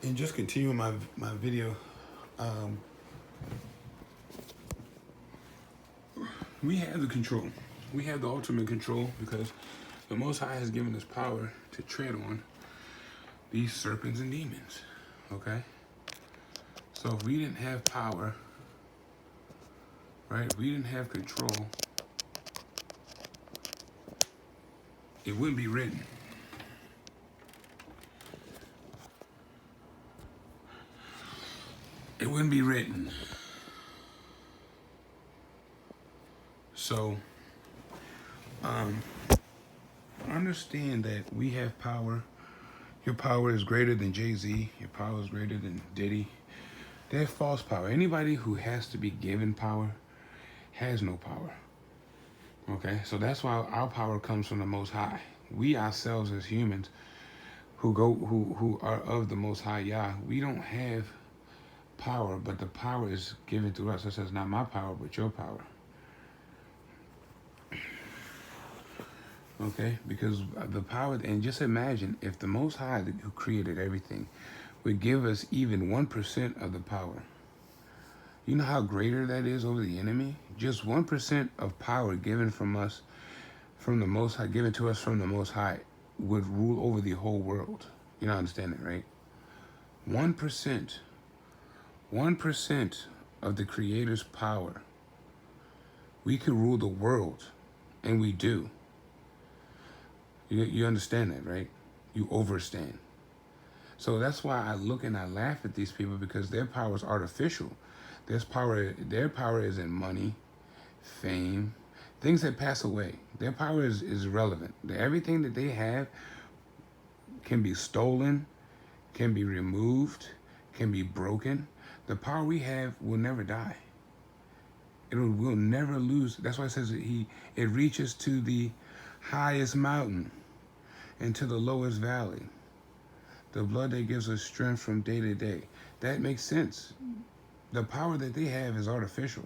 And just continuing my video, um, we have the control. We have the ultimate control because the Most High has given us power to tread on these serpents and demons. Okay? So if we didn't have power, right, if we didn't have control, it wouldn't be written. It wouldn't be written. So, understand that we have power. Your power is greater than Jay-Z. Your power is greater than Diddy. They're false power. Anybody who has to be given power has no power. Okay? So that's why our power comes from the Most High. We ourselves as humans who are of the Most High Yah, we don't have power, but the power is given to us. It says, not my power, but your power. Okay? Because the power, and just imagine if the Most High who created everything would give us even 1% of the power. You know how greater that is over the enemy? Just 1% of power given from us, from the Most High, given to us from the Most High, would rule over the whole world. You don't understand it, right? 1%. 1% of the Creator's power. We could rule the world, and we do. You understand that, right? You overstand. So that's why I look and I laugh at these people, because their power is artificial. Their power is in money, fame, things that pass away. Their power is irrelevant. Everything that they have can be stolen, can be removed, can be broken. The power we have will never die. We'll never lose. That's why it says it reaches to the highest mountain and to the lowest valley. The blood that gives us strength from day to day. That makes sense. The power that they have is artificial.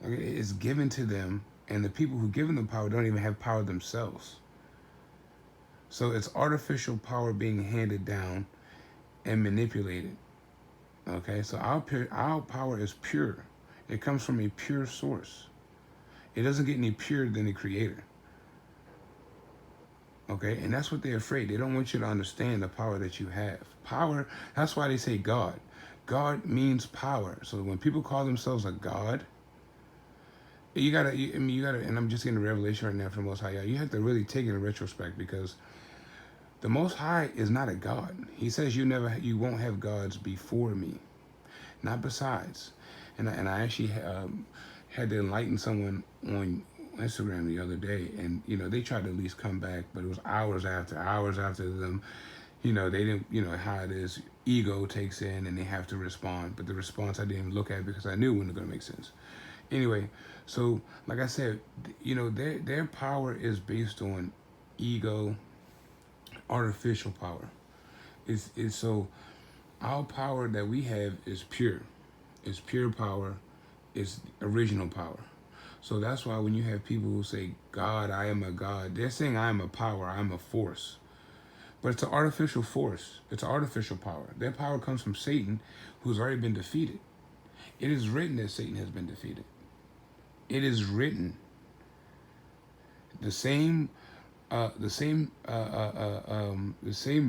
Okay? It's given to them, and the people who give them the power don't even have power themselves. So it's artificial power being handed down and manipulated. Okay, so our power is pure. It comes from a pure source. It doesn't get any purer than the Creator. Okay, and that's what they're afraid. They don't want you to understand the power that you have. Power, that's why they say God. God means power. So when people call themselves a God, you gotta, and I'm just getting a revelation right now from the Most High. You have to really take it in retrospect, because the Most High is not a God. He says you won't have gods before me, not besides. And I actually had to enlighten someone on Instagram the other day, and they tried to at least come back, but it was hours after them. They didn't. How it is. Ego takes in, and they have to respond. But the response I didn't even look at, because I knew it wasn't going to make sense. Anyway, so like I said, their power is based on ego, artificial power. Is so our power that we have is pure. It's pure power. It's original power. So that's why when you have people who say, God, I am a God, they're saying I am a power, I am a force. But it's an artificial force. It's artificial power. Their power comes from Satan, who's already been defeated. It is written that Satan has been defeated. It is written. The same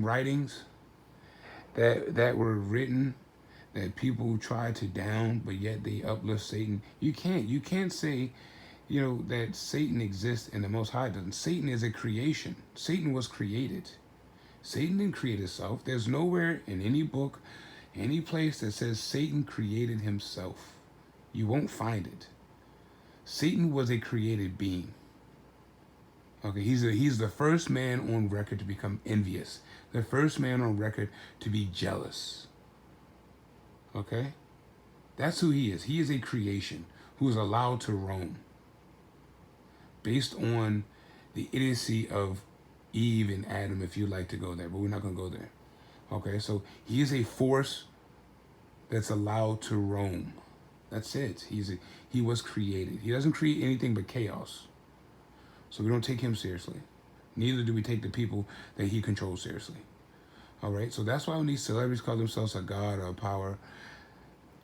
writings that were written that people try to down, but yet they uplift Satan. You can't say, that Satan exists and the Most High doesn't. Satan is a creation. Satan was created. Satan didn't create himself. There's nowhere in any book, any place that says Satan created himself. You won't find it. Satan was a created being. Okay, he's the first man on record to become envious. The first man on record to be jealous. Okay? That's who he is. He is a creation who is allowed to roam based on the idiocy of Eve and Adam, if you like to go there, but we're not going to go there. Okay, so he is a force that's allowed to roam. That's it. He was created. He doesn't create anything but chaos. So we don't take him seriously. Neither do we take the people that he controls seriously. All right, so that's why when these celebrities call themselves a god or a power,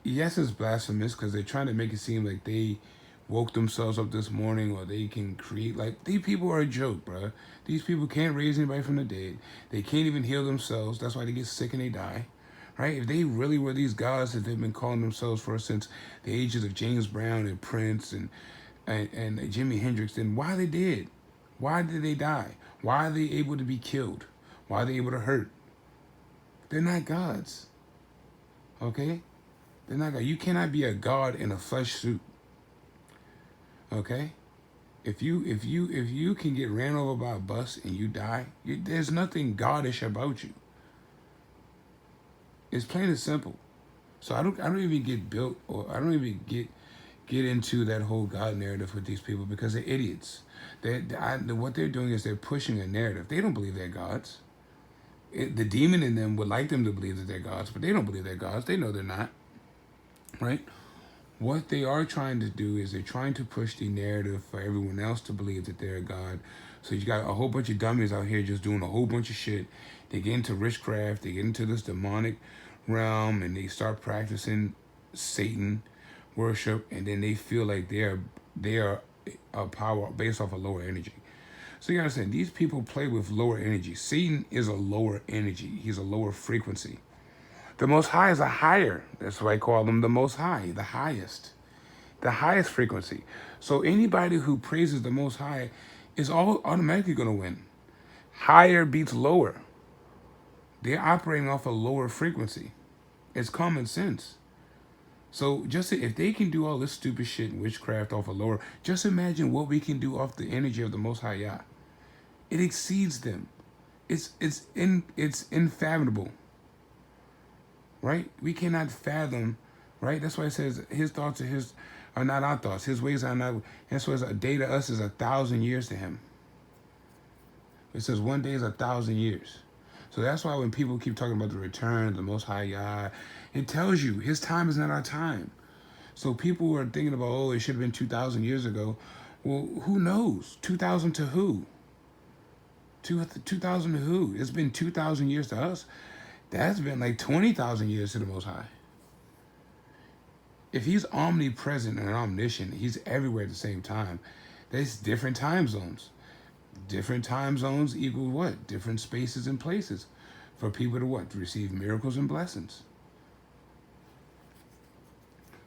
yes, it's blasphemous because they're trying to make it seem like they woke themselves up this morning or they can create. Like, these people are a joke, bro. These people can't raise anybody from the dead. They can't even heal themselves. That's why they get sick and they die, right? If they really were these gods that they've been calling themselves for since the ages of James Brown and Prince and Jimi Hendrix, then why they did? Why did they die? Why are they able to be killed? Why are they able to hurt? They're not gods, okay? They're not God. You cannot be a god in a flesh suit. Okay? If you can get ran over by a bus and you die, there's nothing goddish about you. It's plain and simple. So I don't even get built, or I don't even get into that whole God narrative with these people because they're idiots. What they're doing is they're pushing a narrative. They don't believe they're gods. The demon in them would like them to believe that they're gods, but they don't believe they're gods. They know they're not. Right? What they are trying to do is they're trying to push the narrative for everyone else to believe that they're a god. So you got a whole bunch of dummies out here just doing a whole bunch of shit. They get into witchcraft, they get into this demonic realm, and they start practicing Satan worship, and then they feel like they are a power based off of lower energy. So you gotta understand, these people play with lower energy. Satan is a lower energy. He's a lower frequency. The Most High is a higher. That's why I call them the Most High, the highest frequency. So anybody who praises the Most High is all automatically going to win. Higher beats lower. They're operating off a lower frequency. It's common sense. So just if they can do all this stupid shit in witchcraft off a lower, just imagine what we can do off the energy of the Most High Yah. It exceeds them. It's unfathomable. Right? We cannot fathom, right? That's why it says his thoughts are not our thoughts. His ways are not. That's why a day to us is 1,000 years to him. It says one day is 1,000 years. So that's why when people keep talking about the return, the Most High Yah, it tells you his time is not our time. So people are thinking about, oh, it should have been 2,000 years ago. Well, who knows? 2,000 to who? 2,000 to who? It's been 2,000 years to us. That's been like 20,000 years to the Most High. If he's omnipresent and omniscient, he's everywhere at the same time. There's different time zones. Different time zones equal what? Different spaces and places for people to what? To receive miracles and blessings.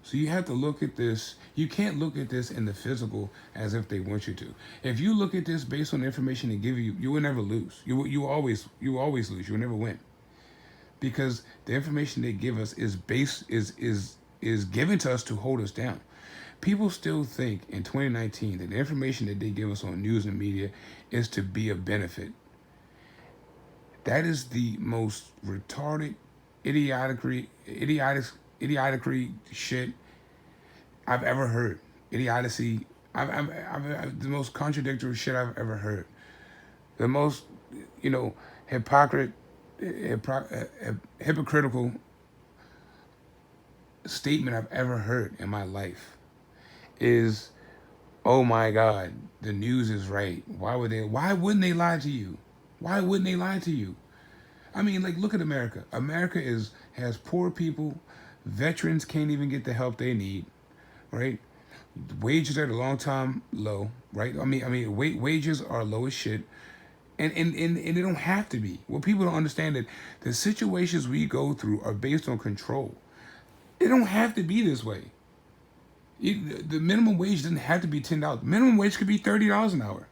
So you have to look at this. You can't look at this in the physical as if they want you to. If you look at this based on the information they give you, you will never lose. You will always lose. You will never win. Because the information they give us is given to us to hold us down. People still think in 2019 that the information that they give us on news and media is to be a benefit. That is the most retarded, idiotic shit I've ever heard. Idiocy. The most contradictory shit I've ever heard. The most, hypocritical statement I've ever heard in my life is, oh my God, the news is right. Why wouldn't they lie to you? Why wouldn't they lie to you? I mean, like, look at America. America has poor people. Veterans can't even get the help they need, right? Wages are at a long time low, right? Wages are low as shit. And they don't have to be. Well, people don't understand that the situations we go through are based on control. It don't have to be this way. The minimum wage doesn't have to be $10. Minimum wage could be $30 an hour.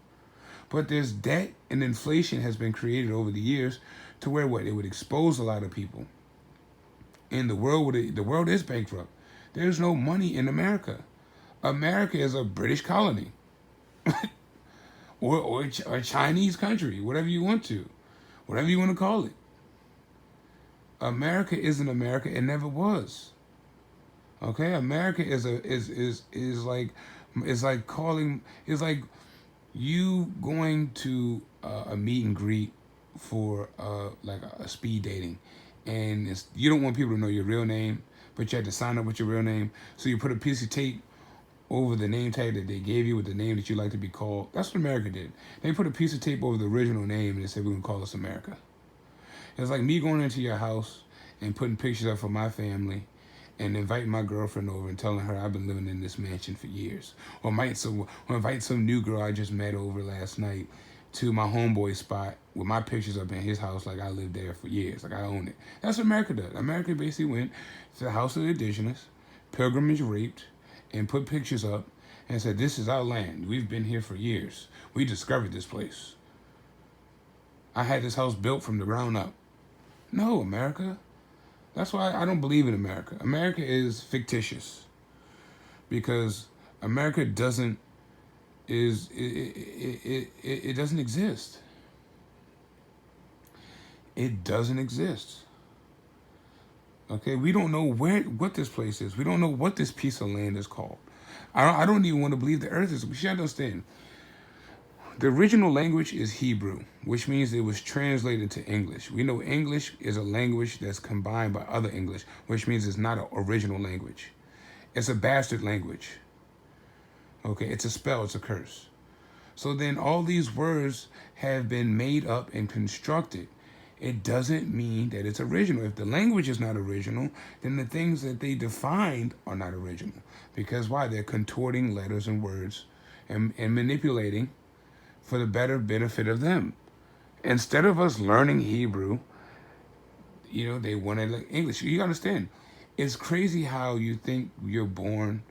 But there's debt and inflation has been created over the years to where it would expose a lot of people. And the world is bankrupt. There's no money in America. America is a British colony. or a Chinese country, whatever you want to call it. America isn't America. It never was. Okay, America is like you going to a meet and greet for like a speed dating, and you don't want people to know your real name, but you have to sign up with your real name. So you put a piece of tape over the name tag that they gave you with the name that you like to be called. That's what America did. They put a piece of tape over the original name and they said, we're going to call this America. It's like me going into your house and putting pictures up for my family and inviting my girlfriend over and telling her I've been living in this mansion for years. Or invite some new girl I just met over last night to my homeboy spot with my pictures up in his house like I lived there for years, like I own it. That's what America does. America basically went to the house of the indigenous, pilgrimage raped, and put pictures up and said, this is our land. We've been here for years. We discovered this place. I had this house built from the ground up. No, America. That's why I don't believe in America. America is fictitious because America it doesn't exist. It doesn't exist. Okay, we don't know what this place is. We don't know what this piece of land is called. I don't even want to believe the earth is. We should understand. The original language is Hebrew, which means it was translated to English. We know English is a language that's combined by other English, which means it's not an original language. It's a bastard language. Okay, it's a spell, it's a curse. So then all these words have been made up and constructed. It doesn't mean that it's original. If the language is not original, then the things that they defined are not original. Because why? They're contorting letters and words and manipulating for the better benefit of them. Instead of us learning Hebrew, they want to learn English. You understand? It's crazy how you think you're born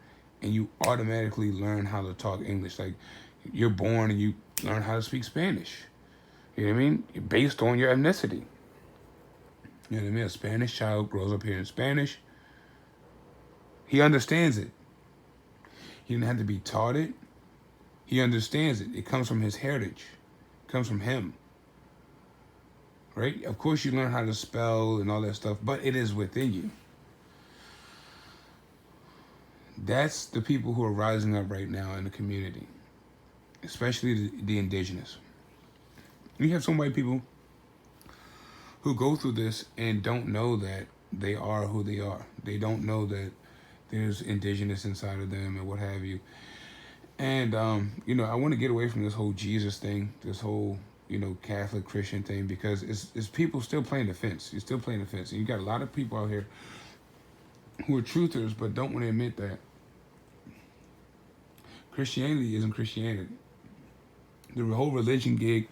and you automatically learn how to talk English. Like you're born and you learn how to speak Spanish. You know what I mean? Based on your ethnicity. You know what I mean? A Spanish child grows up here in Spanish. He understands it. He didn't have to be taught it. He understands it. It comes from his heritage. It comes from him. Right? Of course you learn how to spell and all that stuff, but it is within you. That's the people who are rising up right now in the community, especially the indigenous. You have some white people who go through this and don't know that they are who they are. They don't know that there's indigenous inside of them and what have you. And, I want to get away from this whole Jesus thing, this whole, Catholic Christian thing, because it's people still playing the fence. You're still playing the fence. And you got a lot of people out here who are truthers but don't want to admit that Christianity isn't Christianity. The whole religion gig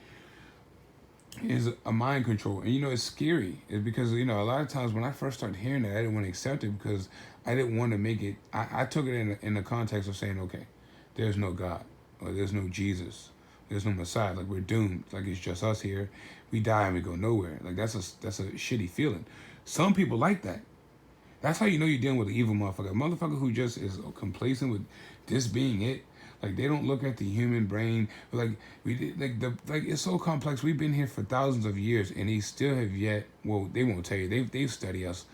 is a mind control. And, it's scary. It's because, a lot of times when I first started hearing that, I didn't want to accept it because I didn't want to make it. I took it in the context of saying, okay, there's no God or there's no Jesus. There's no Messiah. Like we're doomed. Like it's just us here. We die and we go nowhere. Like that's a shitty feeling. Some people like that. That's how you know you're dealing with an evil motherfucker. A motherfucker who just is complacent with this being it. Like they don't look at the human brain. Like it's so complex. We've been here for thousands of years, and they still have yet. Well, they won't tell you. They've studied us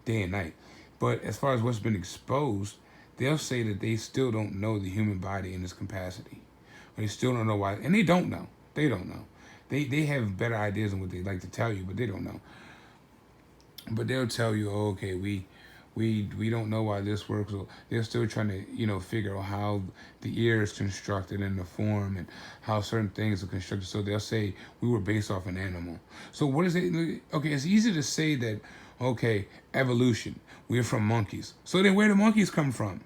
day and night. But as far as what's been exposed, they'll say that they still don't know the human body in its capacity. Or they still don't know why, and they don't know. They don't know. They have better ideas than what they like to tell you, but they don't know. But they'll tell you, oh, okay, we don't know why this works. So they're still trying to, figure out how the ear is constructed in the form and how certain things are constructed. So they'll say we were based off an animal. So what is it? Okay, it's easy to say that, okay, evolution, we're from monkeys. So then where do monkeys come from?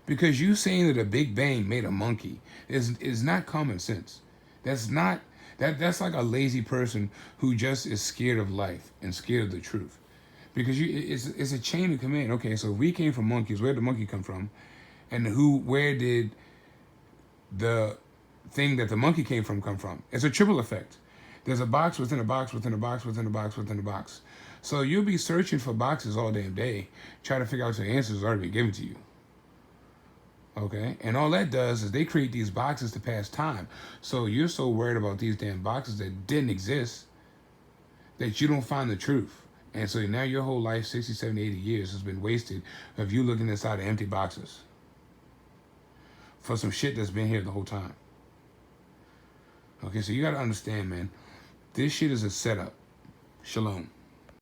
Because you saying that a Big Bang made a monkey is not common sense. That's like a lazy person who just is scared of life and scared of the truth. Because it's a chain of command. Okay, so if we came from monkeys, where did the monkey come from? And where did the thing that the monkey came from come from? It's a triple effect. There's a box within a box within a box within a box within a box. So you'll be searching for boxes all damn day, trying to figure out the answers already been given to you. Okay, and all that does is they create these boxes to pass time. So you're so worried about these damn boxes that didn't exist that you don't find the truth. And so now your whole life, 60, 70, 80 years has been wasted of you looking inside of empty boxes for some shit that's been here the whole time. Okay, so you got to understand, man, this shit is a setup. Shalom.